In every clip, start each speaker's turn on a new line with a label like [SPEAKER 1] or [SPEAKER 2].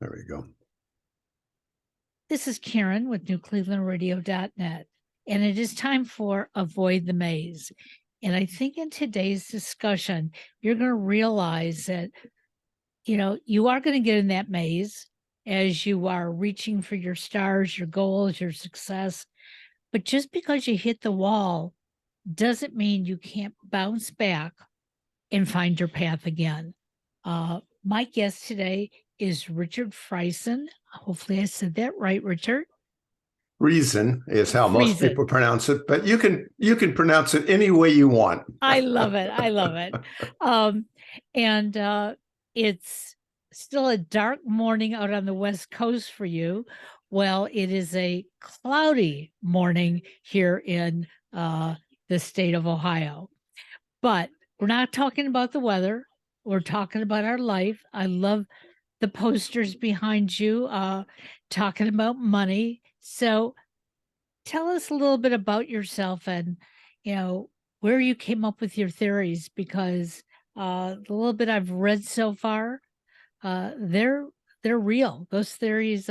[SPEAKER 1] There we go.
[SPEAKER 2] This is Karen with newclevelandradio.net, and it is time for Avoid the Maze. And I think in today's discussion, you're going to realize that, you are going to get in that maze as you are reaching for your stars, your goals, your success. But just because you hit the wall doesn't mean you can't bounce back and find your path again. My guest today is Richard Friesen. Hopefully I said that right, Richard.
[SPEAKER 1] Friesen is how most
[SPEAKER 2] Friesen.
[SPEAKER 1] people pronounce it, but you can pronounce it any way you want.
[SPEAKER 2] I love it. I love it. And it's still a dark morning out on the West Coast for you. Well, it is a cloudy morning here in the state of Ohio. But we're not talking about the weather. We're talking about our life. I love the posters behind you, talking about money. So tell us a little bit about yourself and, where you came up with your theories, because the little bit I've read so far, they're real. Those theories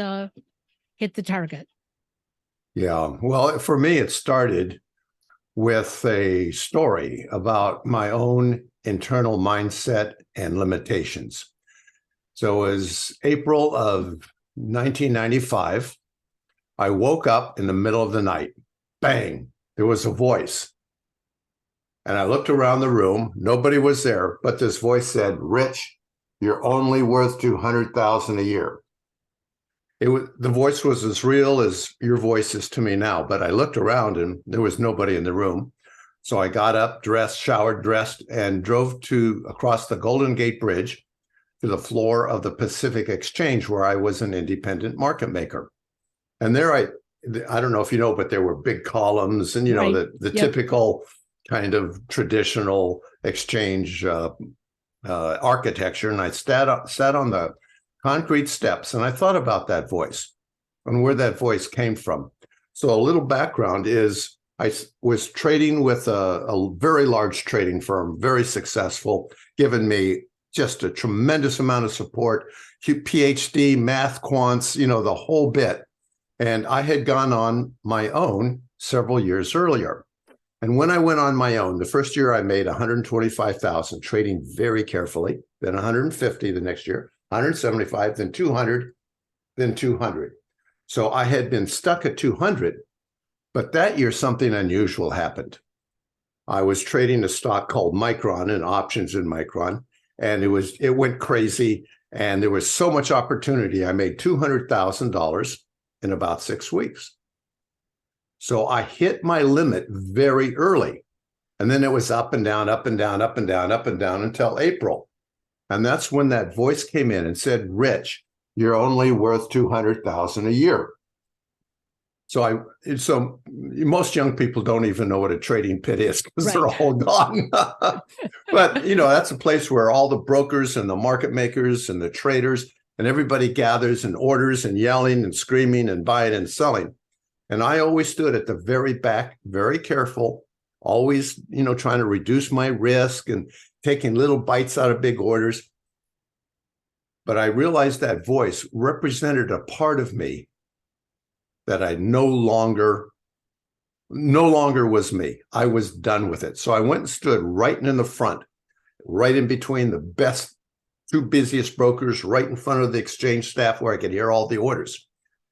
[SPEAKER 2] hit the target.
[SPEAKER 1] Yeah. Well, for me, it started with a story about my own internal mindset and limitations. So it was April of 1995. I woke up in the middle of the night. Bang, there was a voice. And I looked around the room. Nobody was there, but this voice said, "Rich, you're only worth $200,000 a year." The voice was as real as your voice is to me now, but I looked around and there was nobody in the room. So I got up, dressed, showered, dressed, and drove across the Golden Gate Bridge to the floor of the Pacific Exchange, where I was an independent market maker. And there I don't know if you know, but there were big columns and,
[SPEAKER 2] Right.
[SPEAKER 1] the
[SPEAKER 2] Yep.
[SPEAKER 1] typical kind of traditional exchange architecture. And I sat on the concrete steps and I thought about that voice and where that voice came from. So a little background is I was trading with a very large trading firm, very successful, given me just a tremendous amount of support, PhD, math, quants, the whole bit. And I had gone on my own several years earlier. And when I went on my own, the first year I made $125,000 trading very carefully, then 150 the next year, 175, then 200, then 200. So I had been stuck at 200, but that year something unusual happened. I was trading a stock called Micron and options in Micron, and it went crazy, and there was so much opportunity. I made $200,000 in about 6 weeks. So I hit my limit very early. And then it was up and down, up and down, up and down, up and down until April. And that's when that voice came in and said, "Rich, you're only worth $200,000 a year." So most young people don't even know what a trading pit is because
[SPEAKER 2] Right.
[SPEAKER 1] they're all gone. But, that's a place where all the brokers and the market makers and the traders and everybody gathers and orders and yelling and screaming and buying and selling. And I always stood at the very back, very careful, always, trying to reduce my risk and taking little bites out of big orders. But I realized that voice represented a part of me that I no longer was me. I was done with it. So I went and stood right in the front, right in between the two busiest brokers, right in front of the exchange staff where I could hear all the orders.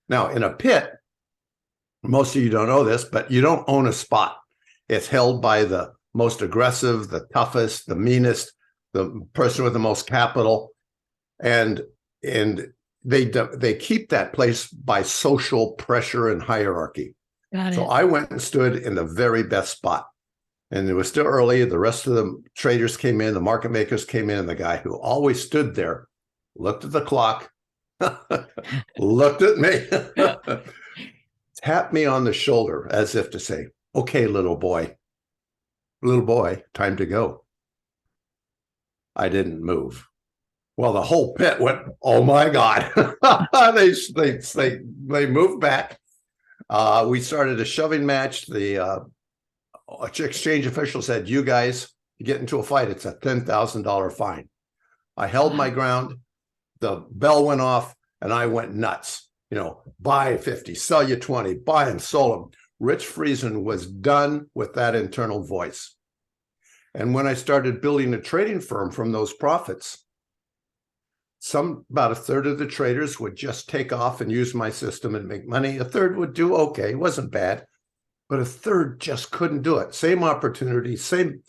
[SPEAKER 1] Now, in a pit, most of you don't know this, but you don't own a spot. It's held by the most aggressive, the toughest, the meanest, the person with the most capital. And they keep that place by social pressure and hierarchy.
[SPEAKER 2] Got it.
[SPEAKER 1] So I went and stood in the very best spot. And it was still early. The rest of the traders came in, the market makers came in, and the guy who always stood there looked at the clock, looked at me, tapped me on the shoulder as if to say, "Okay, little boy, time to go." I didn't move. Well, the whole pit went, "Oh my God." They moved back. We started a shoving match. The exchange official said, "You guys, you get into a fight, it's a $10,000 fine." I held my ground. The bell went off. and I went nuts. Buy 50, sell you 20, buy and sold them. Rich Friesen was done with that internal voice. And when I started building a trading firm from those profits, about a third of the traders would just take off and use my system and make money. A third would do okay. It wasn't bad, but a third just couldn't do it. Same opportunity, same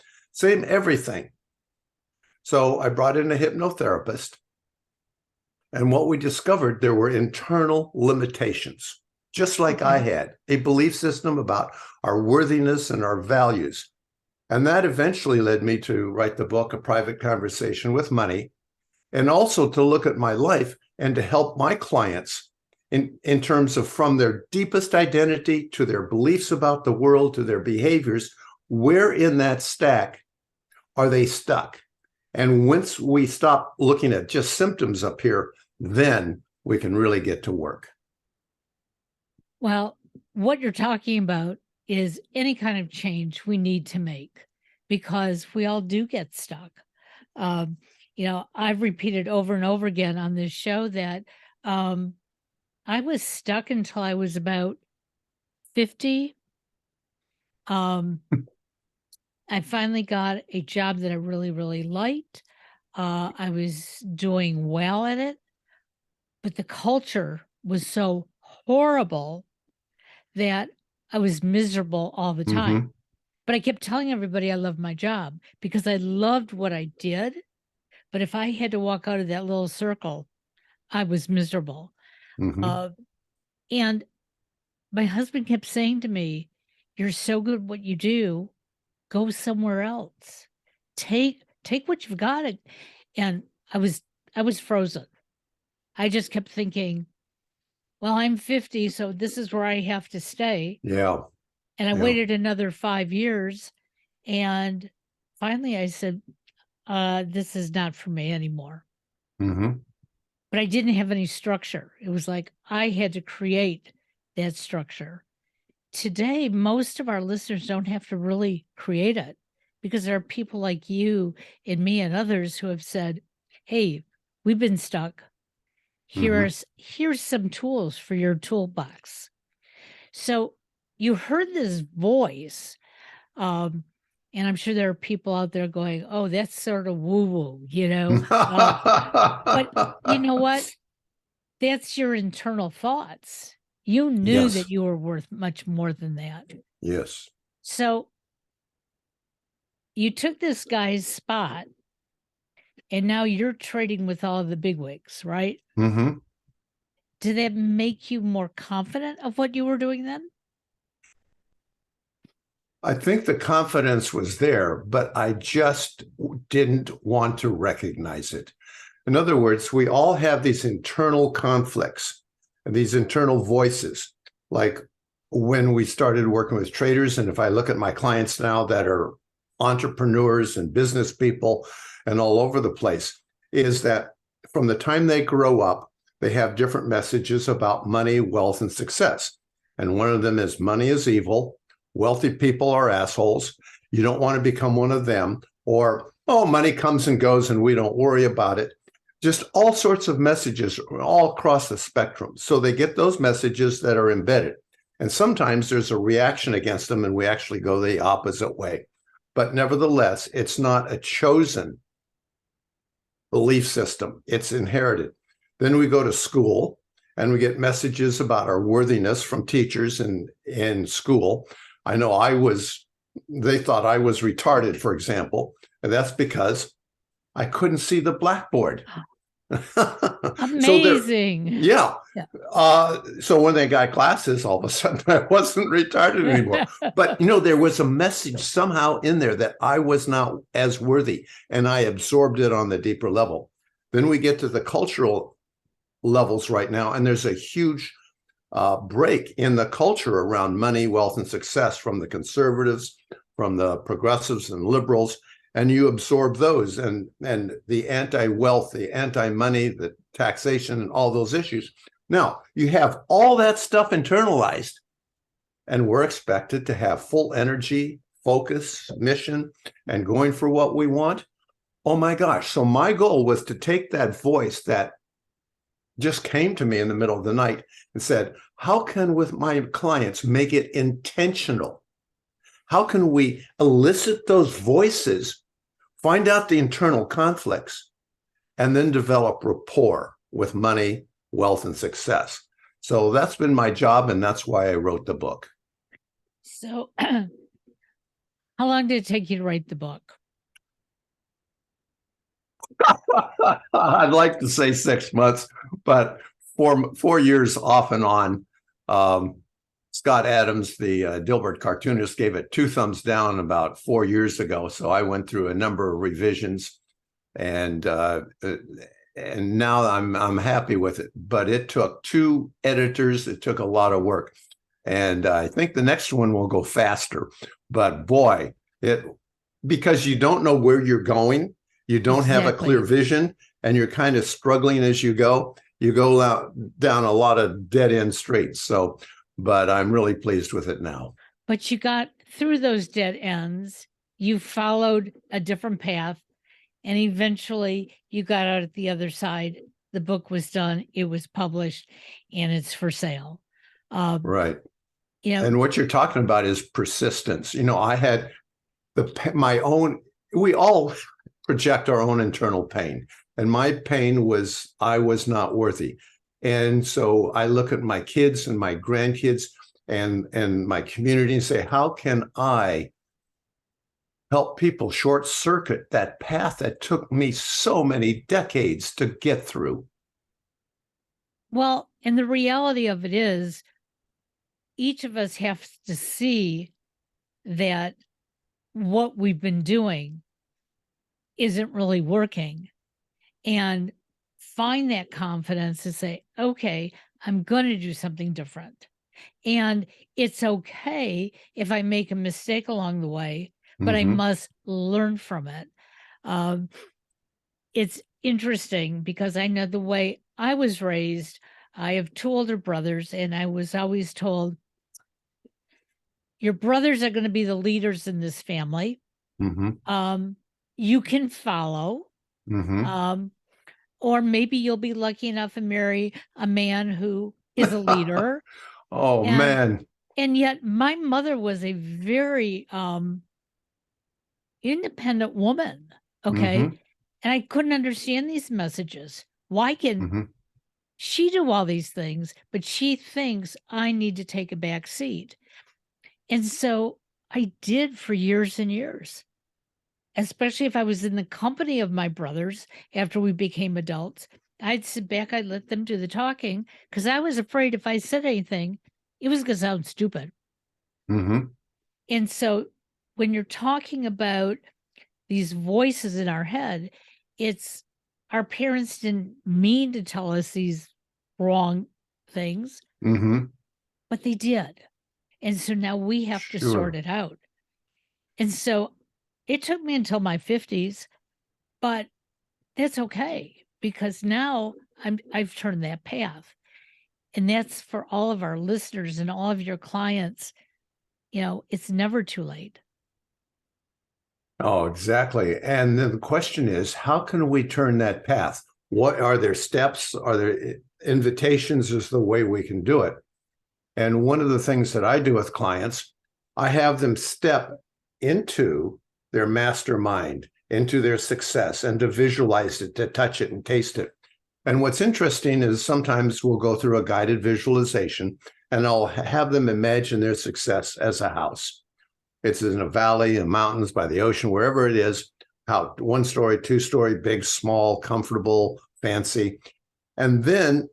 [SPEAKER 1] everything. So I brought in a hypnotherapist, and what we discovered, there were internal limitations, just like I had a belief system about our worthiness and our values. And that eventually led me to write the book, A Private Conversation with Money, and also to look at my life and to help my clients in terms of from their deepest identity to their beliefs about the world to their behaviors, where in that stack are they stuck? And once we stop looking at just symptoms up here, then we can really get to work.
[SPEAKER 2] Well, what you're talking about is any kind of change we need to make, because we all do get stuck. I've repeated over and over again on this show that I was stuck until I was about 50. I finally got a job that I really, really liked. I was doing well at it, but the culture was so horrible that I was miserable all the time. But I kept telling everybody I loved my job because I loved what I did. But if I had to walk out of that little circle, I was miserable. And my husband kept saying to me, "You're so good at what you do. Go somewhere else. Take what you've got." And I was frozen. I just kept thinking, well, I'm 50, so this is where I have to stay.
[SPEAKER 1] Yeah.
[SPEAKER 2] And I waited another 5 years. And finally I said, this is not for me anymore. But I didn't have any structure. It was like I had to create that structure. Today, most of our listeners don't have to really create it, because there are people like you and me and others who have said, hey, we've been stuck. Here's some tools for your toolbox. So you heard this voice, and I'm sure there are people out there going, oh, that's sort of woo-woo, but you know what? That's your internal thoughts. You knew that you were worth much more than that.
[SPEAKER 1] Yes.
[SPEAKER 2] So you took this guy's spot, and now you're trading with all the bigwigs, right? Did that make you more confident of what you were doing then?
[SPEAKER 1] I think the confidence was there, but I just didn't want to recognize it. In other words, we all have these internal conflicts and these internal voices. Like when we started working with traders, and if I look at my clients now that are entrepreneurs and business people and all over the place, is that from the time they grow up, they have different messages about money, wealth, and success. And one of them is money is evil. Wealthy people are assholes. You don't want to become one of them. Or, oh, money comes and goes and we don't worry about it. Just all sorts of messages all across the spectrum. So they get those messages that are embedded. And sometimes there's a reaction against them and we actually go the opposite way. But nevertheless, it's not a chosen belief system. It's inherited. Then we go to school and we get messages about our worthiness from teachers in school. I know they thought I was retarded, for example, and that's because I couldn't see the blackboard.
[SPEAKER 2] Amazing.
[SPEAKER 1] So when they got classes, all of a sudden I wasn't retarded anymore. But, there was a message somehow in there that I was not as worthy, and I absorbed it on the deeper level. Then we get to the cultural levels right now, and there's a huge break in the culture around money, wealth, and success from the conservatives, from the progressives and liberals, and you absorb those and the anti-wealth, the anti-money, the taxation, and all those issues. Now, you have all that stuff internalized, and we're expected to have full energy, focus, mission, and going for what we want. Oh my gosh. So my goal was to take that voice that just came to me in the middle of the night and said, how can with my clients make it intentional? How can we elicit those voices, find out the internal conflicts, and then develop rapport with money, wealth, and success? So that's been my job, and that's why I wrote the book.
[SPEAKER 2] So how long did it take you to write the book?
[SPEAKER 1] I'd like to say 6 months, but 4 years off and on. Scott Adams, the Dilbert cartoonist, gave it 2 thumbs down about 4 years ago. So I went through a number of revisions, and now I'm happy with it. But it took 2 editors. It took a lot of work, and I think the next one will go faster. But boy, because you don't know where you're going. You don't have a clear vision, and you're kind of struggling as you go. You go down a lot of dead-end streets. So, but I'm really pleased with it now.
[SPEAKER 2] But you got through those dead ends. You followed a different path, and eventually you got out at the other side. The book was done. It was published, and it's for sale.
[SPEAKER 1] Right.
[SPEAKER 2] You know,
[SPEAKER 1] and what you're talking about is persistence. I had my own. We all project our own internal pain. And my pain was I was not worthy. And so I look at my kids and my grandkids and my community and say, how can I help people short circuit that path that took me so many decades to get through?
[SPEAKER 2] Well, and the reality of it is each of us have to see that what we've been doing isn't really working, and find that confidence to say, okay, I'm going to do something different. And it's okay if I make a mistake along the way, but I must learn from it. It's interesting because I know the way I was raised. I have 2 older brothers, and I was always told, your brothers are going to be the leaders in this family. You can follow, or maybe you'll be lucky enough and marry a man who is a leader.
[SPEAKER 1] Oh, man.
[SPEAKER 2] And yet my mother was a very independent woman. Okay. And I couldn't understand these messages. Why can she do all these things, but she thinks I need to take a back seat? And so I did for years and years. Especially if I was in the company of my brothers after we became adults, I'd sit back, I'd let them do the talking, because I was afraid if I said anything, it was going to sound stupid. And so when you're talking about these voices in our head, it's our parents didn't mean to tell us these wrong things, but they did. And so now we have to sort it out. And so it took me until my 50s, but that's okay, because now I've turned that path. And that's for all of our listeners and all of your clients. It's never too late.
[SPEAKER 1] Oh, exactly. And then the question is, how can we turn that path? What are there steps? Are there invitations? Is the way we can do it? And one of the things that I do with clients, I have them step into their mastermind, into their success, and to visualize it, to touch it and taste it. And what's interesting is sometimes we'll go through a guided visualization, and I'll have them imagine their success as a house. It's in a valley, in mountains, by the ocean, wherever it is, how 1-story, 2-story, big, small, comfortable, fancy. And then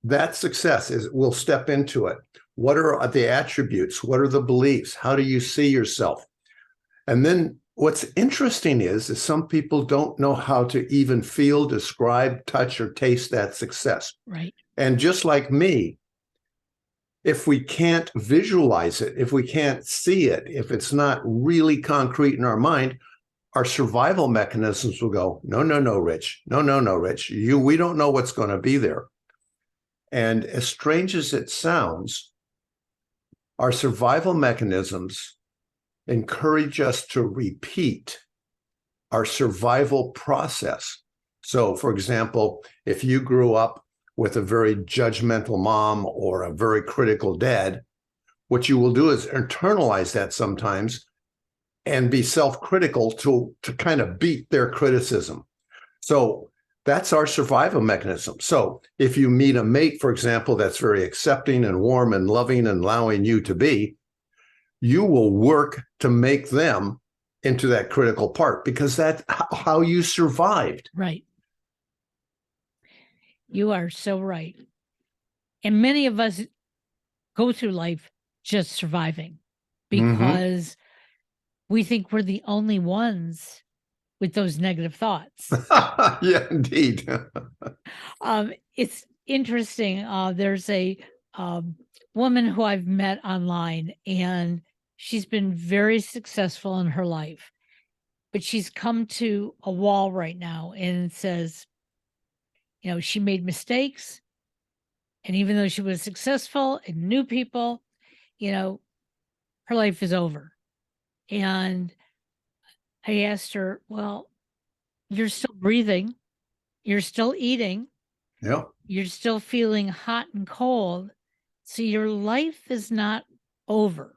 [SPEAKER 1] that success we'll step into it. What are the attributes? What are the beliefs? How do you see yourself? And then what's interesting is some people don't know how to even feel, describe, touch, or taste that success.
[SPEAKER 2] Right.
[SPEAKER 1] And just like me, if we can't visualize it, if we can't see it, if it's not really concrete in our mind, our survival mechanisms will go, no, Rich. No, Rich. We don't know what's going to be there. And as strange as it sounds, our survival mechanisms encourage us to repeat our survival process. So, for example, if you grew up with a very judgmental mom or a very critical dad, what you will do is internalize that sometimes and be self-critical to kind of beat their criticism. So that's our survival mechanism. So if you meet a mate, for example, that's very accepting and warm and loving and allowing you to be, you will work to make them into that critical part because that's how you survived.
[SPEAKER 2] Right. You are so right. And many of us go through life just surviving because we think we're the only ones with those negative thoughts.
[SPEAKER 1] Yeah, indeed.
[SPEAKER 2] It's interesting. There's a woman who I've met online, and she's been very successful in her life, but she's come to a wall right now, and it says, she made mistakes. And even though she was successful and knew people, her life is over. And I asked her, well, you're still breathing, you're still eating,
[SPEAKER 1] Yeah.
[SPEAKER 2] you're still feeling hot and cold. So your life is not over.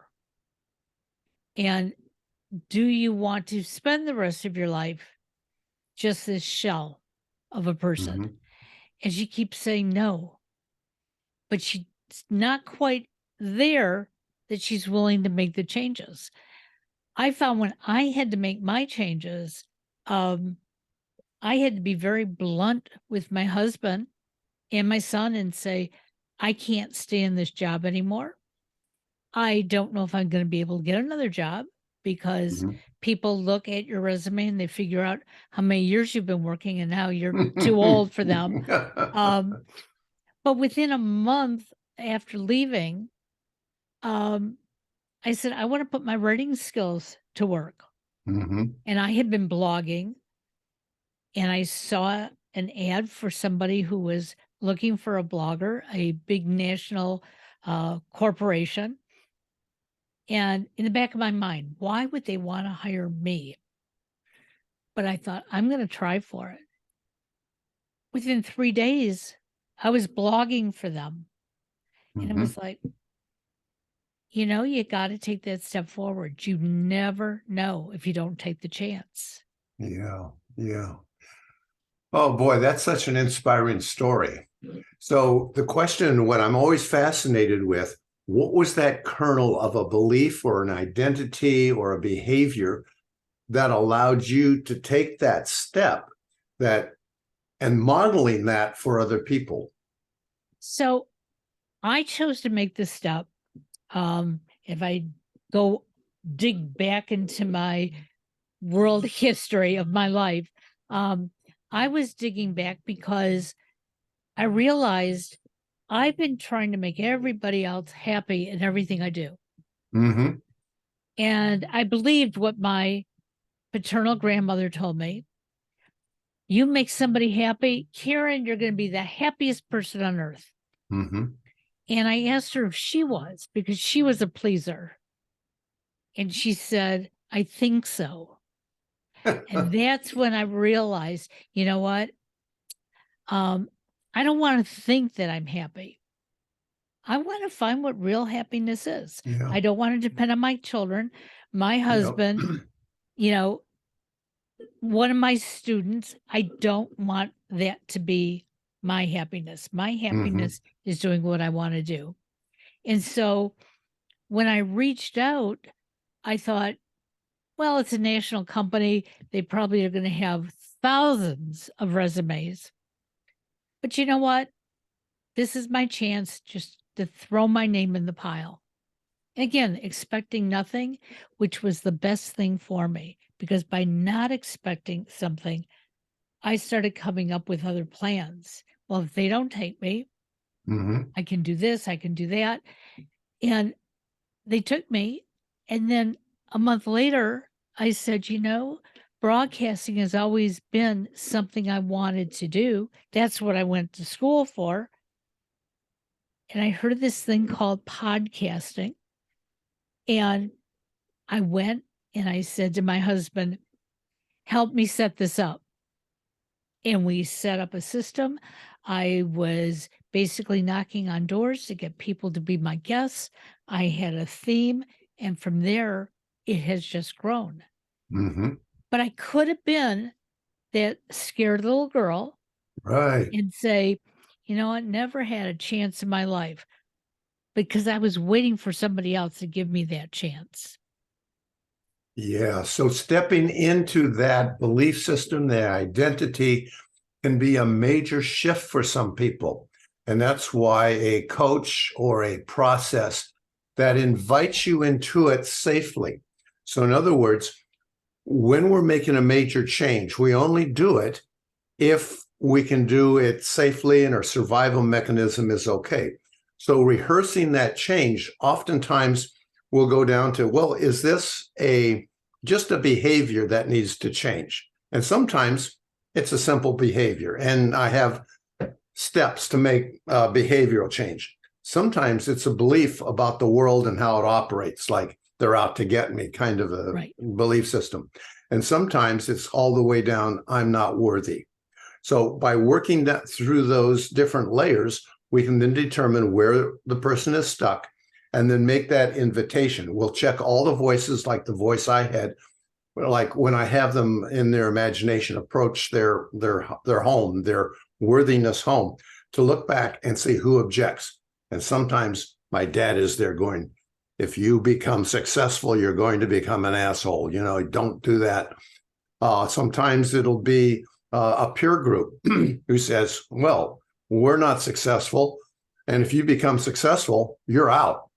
[SPEAKER 2] And do you want to spend the rest of your life just this shell of a person? And she keeps saying no. But she's not quite there that she's willing to make the changes. I found when I had to make my changes, I had to be very blunt with my husband and my son and say, I can't stay in this job anymore. I don't know if I'm going to be able to get another job because people look at your resume and they figure out how many years you've been working and now you're too old for them. But within a month after leaving, I said, I want to put my writing skills to work. And I had been blogging, and I saw an ad for somebody who was looking for a blogger, a big national corporation. And in the back of my mind, why would they want to hire me? But I thought, I'm going to try for it. Within 3 days, I was blogging for them. And it was like, you got to take that step forward. You never know if you don't take the chance.
[SPEAKER 1] Yeah. Yeah. Oh boy, that's such an inspiring story. So the question, what I'm always fascinated with, what was that kernel of a belief or an identity or a behavior that allowed you to take that step and modeling that for other people?
[SPEAKER 2] So I chose to make this step. If I go dig back into my world history of my life, I was digging back because I realized I've been trying to make everybody else happy in everything I do. And I believed what my paternal grandmother told me. You make somebody happy, Karen, you're going to be the happiest person on earth. And I asked her if she was, because she was a pleaser. And she said, I think so. And that's when I realized, you know what? I don't want to think that I'm happy. I want to find what real happiness is.
[SPEAKER 1] Yeah.
[SPEAKER 2] I don't want to depend on my children, my husband, one of my students. I don't want that to be my happiness. My happiness is doing what I want to do. And so when I reached out, I thought, well, it's a national company. They probably are going to have thousands of resumes. But you know what? This is my chance just to throw my name in the pile. Again, expecting nothing, which was the best thing for me, because by not expecting something, I started coming up with other plans. Well, if they don't take me, I can do this, I can do that. And they took me. And then a month later, I said, broadcasting has always been something I wanted to do. That's what I went to school for. And I heard this thing called podcasting. And I went and I said to my husband, help me set this up. And we set up a system. I was basically knocking on doors to get people to be my guests. I had a theme, and from there, it has just grown.
[SPEAKER 1] Mm-hmm.
[SPEAKER 2] But I could have been that scared little girl
[SPEAKER 1] Right.
[SPEAKER 2] and say, you know, I never had a chance in my life because I was waiting for somebody else to give me that chance.
[SPEAKER 1] Yeah. So stepping into that belief system, that identity, can be a major shift for some people. And that's why a coach or a process that invites you into it safely. So, in other words, when we're making a major change, we only do it if we can do it safely and our survival mechanism is okay. So, rehearsing that change oftentimes will go down to, well, is this just a behavior that needs to change? And sometimes it's a simple behavior, and I have steps to make behavioral change. Sometimes it's a belief about the world and how it operates, like they're out to get me, kind of a belief system. And sometimes it's all the way down, I'm not worthy. So by working through those different layers, we can then determine where the person is stuck and then make that invitation. We'll check all the voices, like the voice I had, like when I have them in their imagination approach their home, their worthiness home, to look back and see who objects. And sometimes my dad is there going, if you become successful, you're going to become an asshole. Don't do that. Sometimes it'll be a peer group who says, well, we're not successful. And if you become successful, you're out.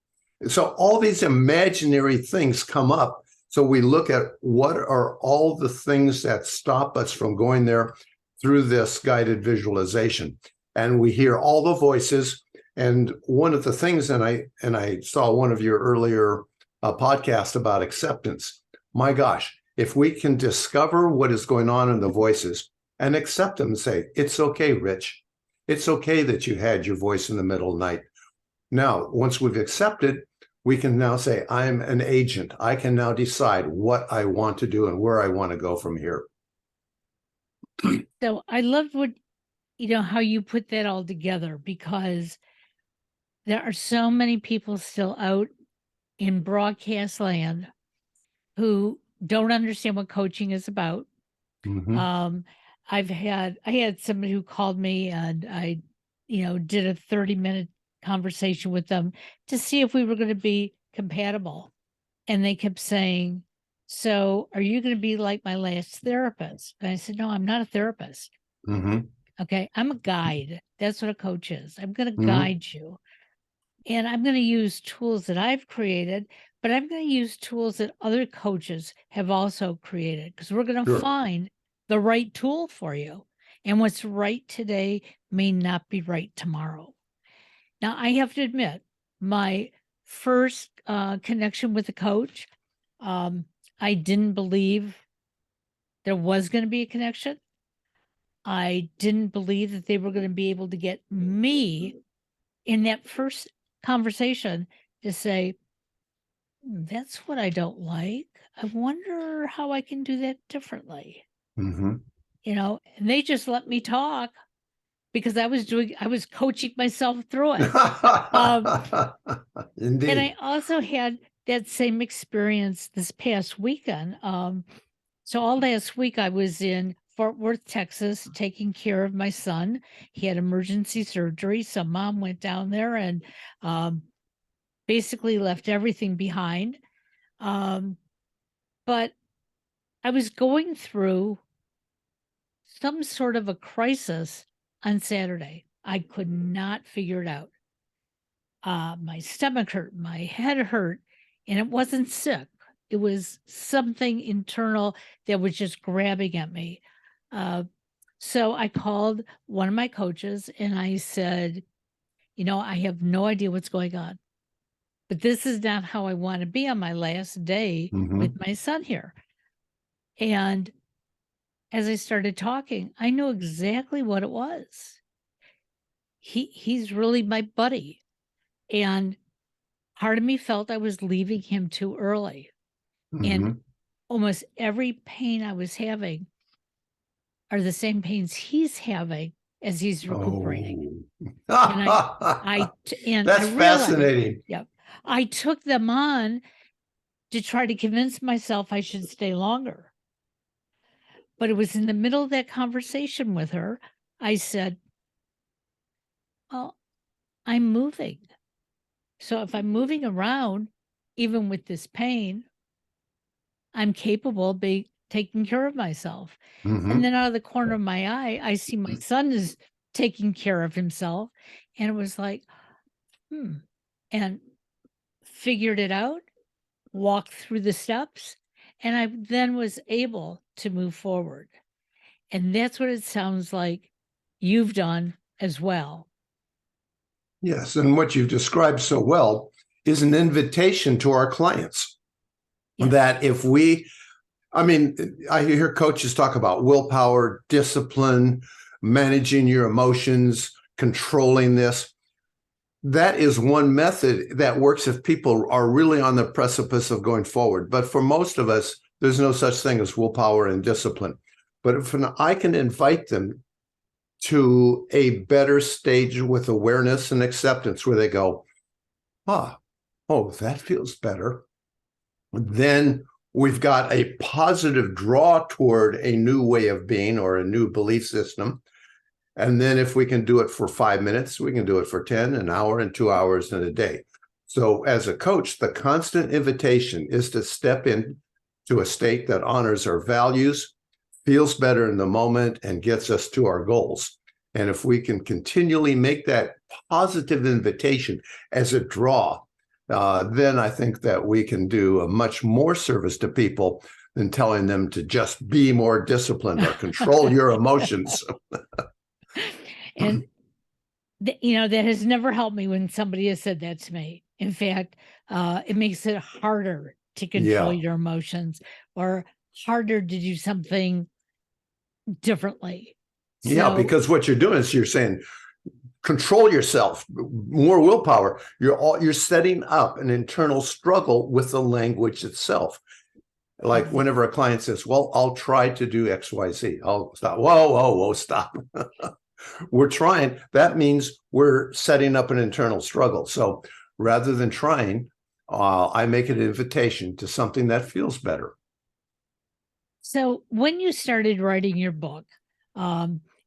[SPEAKER 1] So all these imaginary things come up. So we look at what are all the things that stop us from going there through this guided visualization. And we hear all the voices. And one of the things, and I saw one of your earlier podcasts about acceptance. My gosh, if we can discover what is going on in the voices and accept them and say, it's okay, Rich. It's okay that you had your voice in the middle of the night. Now, once we've accepted, we can now say, I'm an agent. I can now decide what I want to do and where I want to go from here.
[SPEAKER 2] So I loved how you put that all together, because there are so many people still out in broadcast land who don't understand what coaching is about.
[SPEAKER 1] Mm-hmm.
[SPEAKER 2] I had somebody who called me, and I, did a 30-minute conversation with them to see if we were going to be compatible. And they kept saying, so are you going to be like my last therapist? And I said, no, I'm not a therapist.
[SPEAKER 1] Mm-hmm.
[SPEAKER 2] Okay. I'm a guide. That's what a coach is. I'm going to
[SPEAKER 1] Mm-hmm.
[SPEAKER 2] guide you. And I'm going to use tools that I've created, but I'm going to use tools that other coaches have also created, because we're going to find the right tool for you. And what's right today may not be right tomorrow. Now, I have to admit, my first connection with a coach, I didn't believe there was going to be a connection. I didn't believe that they were going to be able to get me in that first conversation to say, that's what I don't like. I wonder how I can do that differently.
[SPEAKER 1] Mm-hmm.
[SPEAKER 2] And they just let me talk, because I was coaching myself through it.
[SPEAKER 1] Indeed.
[SPEAKER 2] And I also had that same experience this past weekend. So all last week I was in Fort Worth, Texas, taking care of my son. He had emergency surgery. So Mom went down there and basically left everything behind. But I was going through some sort of a crisis on Saturday. I could not figure it out. My stomach hurt, my head hurt, and it wasn't sick. It was something internal that was just grabbing at me. So I called one of my coaches and I said, I have no idea what's going on, but this is not how I want to be on my last day with my son here. And as I started talking, I knew exactly what it was. He's really my buddy. And part of me felt I was leaving him too early. And almost every pain I was having are the same pains he's having, as he's recuperating.
[SPEAKER 1] Oh.
[SPEAKER 2] And
[SPEAKER 1] That's
[SPEAKER 2] I realized,
[SPEAKER 1] fascinating.
[SPEAKER 2] yep, I took them on to try to convince myself I should stay longer. But it was in the middle of that conversation with her, I said, well, I'm moving. So if I'm moving around, even with this pain, I'm capable of taking care of myself.
[SPEAKER 1] Mhm.
[SPEAKER 2] And then out of the corner of my eye, I see my son is taking care of himself. And it was like, and figured it out, walked through the steps, and I then was able to move forward. And that's what it sounds like you've done as well.
[SPEAKER 1] Yes, and what you've described so well is an invitation to our clients
[SPEAKER 2] Yes.
[SPEAKER 1] that if we, I mean, I hear coaches talk about willpower, discipline, managing your emotions, controlling this. That is one method that works if people are really on the precipice of going forward. But for most of us, there's no such thing as willpower and discipline. But if I can invite them to a better stage with awareness and acceptance where they go, oh, that feels better. Then we've got a positive draw toward a new way of being or a new belief system. And then if we can do it for 5 minutes, we can do it for 10, an hour, and 2 hours in a day. So as a coach, the constant invitation is to step into a state that honors our values, feels better in the moment, and gets us to our goals. And if we can continually make that positive invitation as a draw, then I think that we can do a much more service to people than telling them to just be more disciplined or control your emotions.
[SPEAKER 2] And that has never helped me when somebody has said that to me. In fact, it makes it harder to control your emotions or harder to do something differently.
[SPEAKER 1] Yeah, because what you're doing is you're saying, control yourself, more willpower. You're setting up an internal struggle with the language itself. Like whenever a client says, well, I'll try to do X, Y, Z, I'll stop. Whoa, stop. We're trying. That means we're setting up an internal struggle. So rather than trying, I make an invitation to something that feels better.
[SPEAKER 2] So when you started writing your book,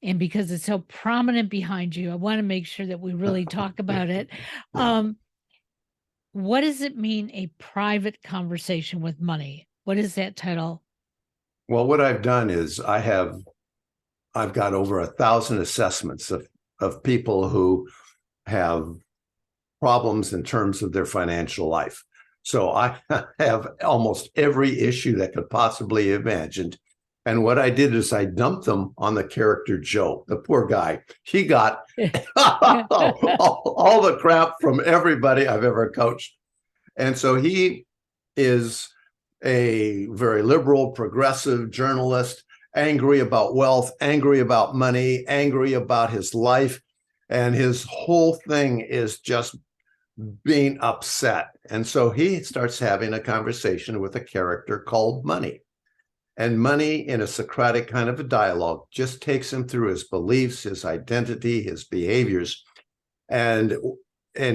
[SPEAKER 2] and because it's so prominent behind you, I want to make sure that we really talk about it. What does it mean, a private conversation with money? What is that title?
[SPEAKER 1] Well, what I've done is I've got over 1,000 assessments of people who have problems in terms of their financial life. So I have almost every issue that could possibly be imagined. And what I did is I dumped them on the character Joe, the poor guy. He got all the crap from everybody I've ever coached. And so he is a very liberal, progressive journalist, angry about wealth, angry about money, angry about his life. And his whole thing is just being upset. And so he starts having a conversation with a character called Money. And Money, in a Socratic kind of a dialogue, just takes him through his beliefs, his identity, his behaviors. And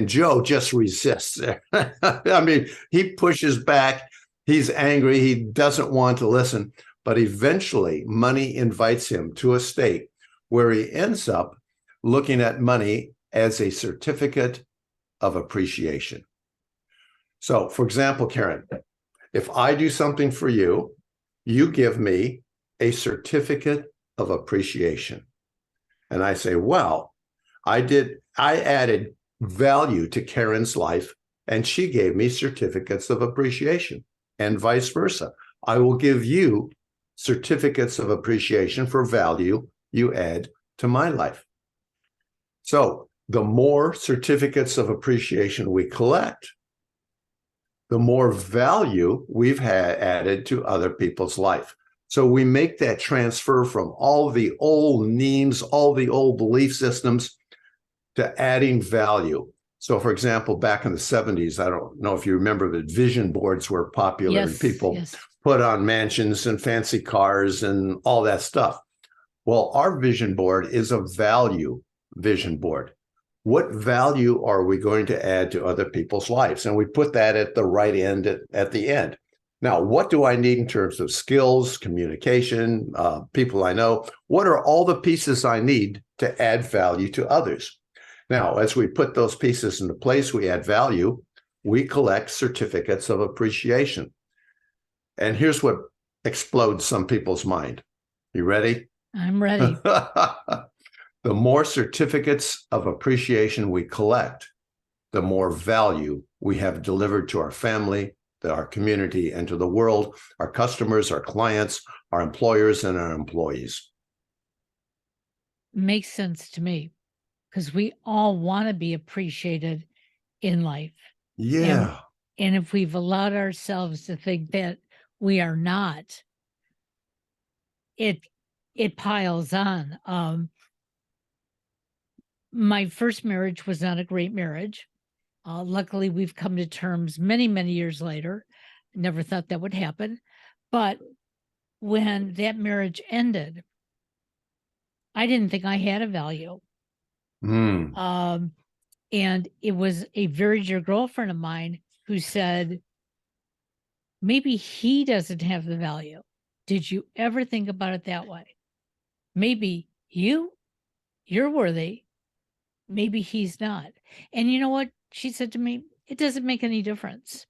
[SPEAKER 1] Joe just resists. I mean, he pushes back. He's angry. He doesn't want to listen. But eventually, Money invites him to a state where he ends up looking at money as a certificate of appreciation. So, for example, Karen, if I do something for you, you give me a certificate of appreciation. And I say, well, I added value to Karen's life, and she gave me certificates of appreciation, and vice versa. I will give you certificates of appreciation for value you add to my life. So the more certificates of appreciation we collect, the more value we've added to other people's life. So we make that transfer from all the old names, all the old belief systems, to adding value. So, for example, back in the 70s, I don't know if you remember, but vision boards were popular, and people put on mansions and fancy cars and all that stuff. Well, our vision board is a value vision board. What value are we going to add to other people's lives? And we put that at the right end, at the end. Now, what do I need in terms of skills, communication, people I know? What are all the pieces I need to add value to others? Now, as we put those pieces into place, we add value, we collect certificates of appreciation. And here's what explodes some people's mind. You ready?
[SPEAKER 2] I'm ready.
[SPEAKER 1] The more certificates of appreciation we collect, the more value we have delivered to our family, to our community, and to the world, our customers, our clients, our employers, and our employees.
[SPEAKER 2] Makes sense to me, because we all want to be appreciated in life.
[SPEAKER 1] Yeah.
[SPEAKER 2] And if we've allowed ourselves to think that we are not, it piles on. My first marriage was not a great marriage. Luckily, we've come to terms many, many years later. Never thought that would happen. But when that marriage ended, I didn't think I had a value. And it was a very dear girlfriend of mine who said, maybe he doesn't have the value. Did you ever think about it that way? Maybe you're worthy. Maybe he's not. And you know what? She said to me, it doesn't make any difference.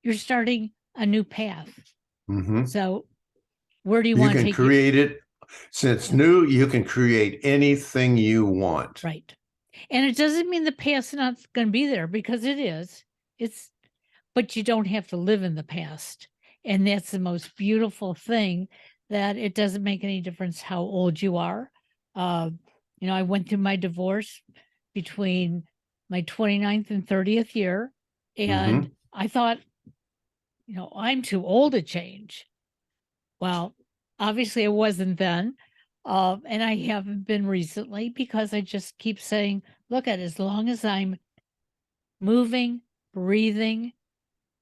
[SPEAKER 2] You're starting a new path. So where do you want to take it?
[SPEAKER 1] You can create it. Since new, you can create anything you want.
[SPEAKER 2] Right. And it doesn't mean the past's not going to be there, because it is. But you don't have to live in the past. And that's the most beautiful thing, that it doesn't make any difference how old you are. I went through my divorce between my 29th and 30th year. And I thought, I'm too old to change. Well, obviously I wasn't then. And I haven't been recently, because I just keep saying, look, as long as I'm moving, breathing,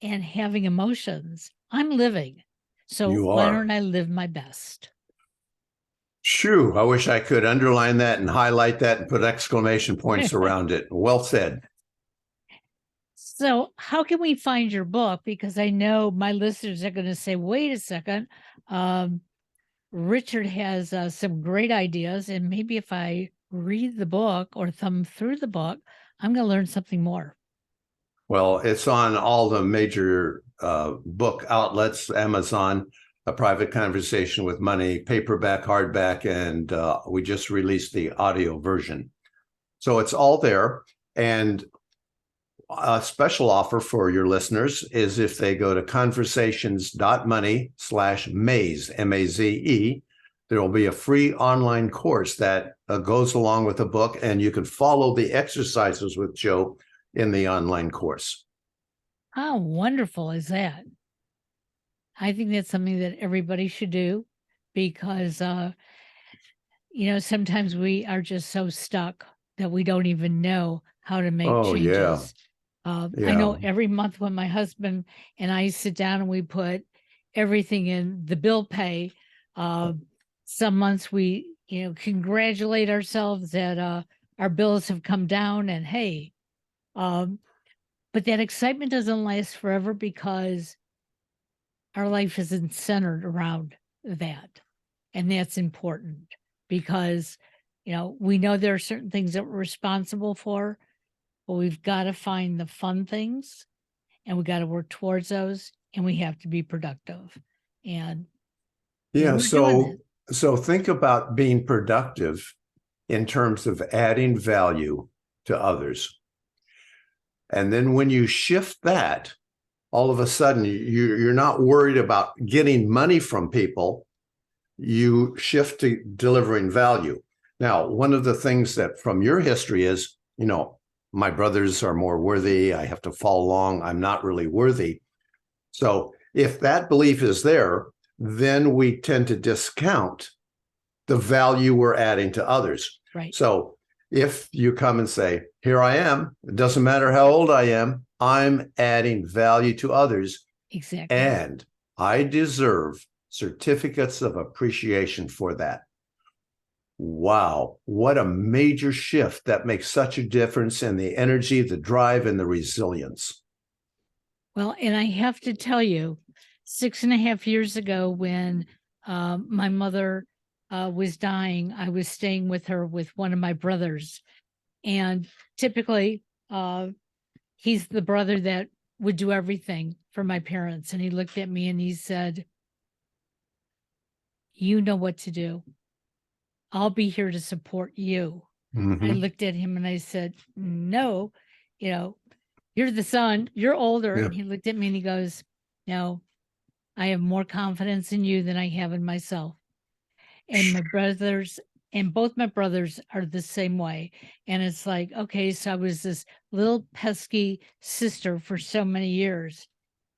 [SPEAKER 2] and having emotions, I'm living. So why don't I live my best?
[SPEAKER 1] Shoo, I wish I could underline that and highlight that and put exclamation points around it. Well said.
[SPEAKER 2] So how can we find your book? Because I know my listeners are going to say, wait a second, Richard has some great ideas, and maybe if I read the book or thumb through the book, I'm going to learn something more.
[SPEAKER 1] Well, it's on all the major book outlets, Amazon, A Private Conversation with Money, paperback, hardback, and we just released the audio version. So it's all there. And a special offer for your listeners is if they go to conversations.money/maze, M-A-Z-E, there will be a free online course that goes along with the book, and you can follow the exercises with Joe in the online course.
[SPEAKER 2] How wonderful is that? I think that's something that everybody should do, because, sometimes we are just so stuck that we don't even know how to make changes. I know every month when my husband and I sit down and we put everything in the bill pay, some months we, congratulate ourselves that our bills have come down, and hey, but that excitement doesn't last forever, because our life isn't centered around that. And that's important, because, we know there are certain things that we're responsible for, but we've got to find the fun things, and we got to work towards those, and we have to be productive. And
[SPEAKER 1] so think about being productive in terms of adding value to others. And then when you shift that, all of a sudden you're not worried about getting money from people. You shift to delivering value. Now, one of the things that from your history is, my brothers are more worthy. I have to follow along. I'm not really worthy. So if that belief is there, then we tend to discount the value we're adding to others.
[SPEAKER 2] Right.
[SPEAKER 1] So if you come and say, here I am, it doesn't matter how old I am, I'm adding value to others.
[SPEAKER 2] Exactly.
[SPEAKER 1] And I deserve certificates of appreciation for that. Wow, what a major shift that makes such a difference in the energy, the drive, and the resilience.
[SPEAKER 2] Well, and I have to tell you, 6.5 years ago, when my mother was dying, I was staying with her with one of my brothers. And typically, he's the brother that would do everything for my parents. And he looked at me and he said, "You know what to do. I'll be here to support you." I
[SPEAKER 1] Mhm.
[SPEAKER 2] looked at him and I said, "No, you know, you're the son, you're older."
[SPEAKER 1] Yeah.
[SPEAKER 2] And he looked at me and he goes, "No, I have more confidence in you than I have in myself." And my brothers, and both my brothers are the same way. And it's like, okay, so I was this little pesky sister for so many years.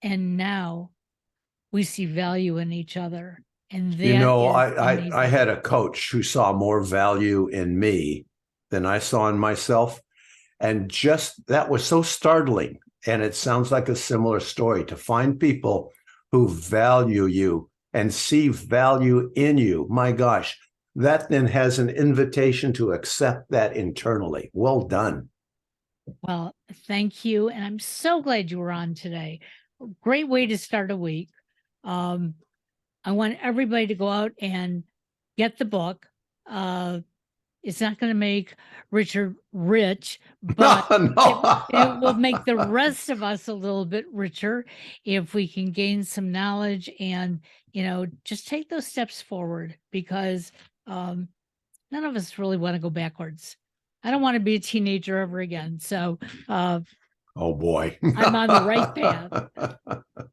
[SPEAKER 2] And now we see value in each other. And
[SPEAKER 1] You
[SPEAKER 2] that
[SPEAKER 1] know,
[SPEAKER 2] is
[SPEAKER 1] I
[SPEAKER 2] amazing.
[SPEAKER 1] had a coach who saw more value in me than I saw in myself. And just that was so startling. And it sounds like a similar story to find people who value you and see value in you. My gosh, that then has an invitation to accept that internally. Well done.
[SPEAKER 2] Well, thank you. And I'm so glad you were on today. Great way to start a week. Um, I want everybody to go out and get the book. It's not going to make Richard rich,
[SPEAKER 1] No,
[SPEAKER 2] but it will make the
[SPEAKER 1] no.
[SPEAKER 2] rest of us a little bit richer if we can gain some knowledge and, just take those steps forward, because none of us really want to go backwards. I don't want to be a teenager ever again. So
[SPEAKER 1] Oh boy.
[SPEAKER 2] I'm on the right path.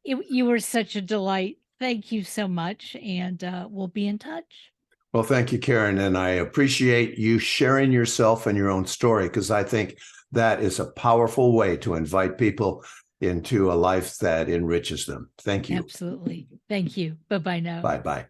[SPEAKER 2] You were such a delight. Thank you so much. And we'll be in touch.
[SPEAKER 1] Well, thank you, Karen. And I appreciate you sharing yourself and your own story, because I think that is a powerful way to invite people into a life that enriches them. Thank you.
[SPEAKER 2] Absolutely. Thank you. Bye bye now.
[SPEAKER 1] Bye bye.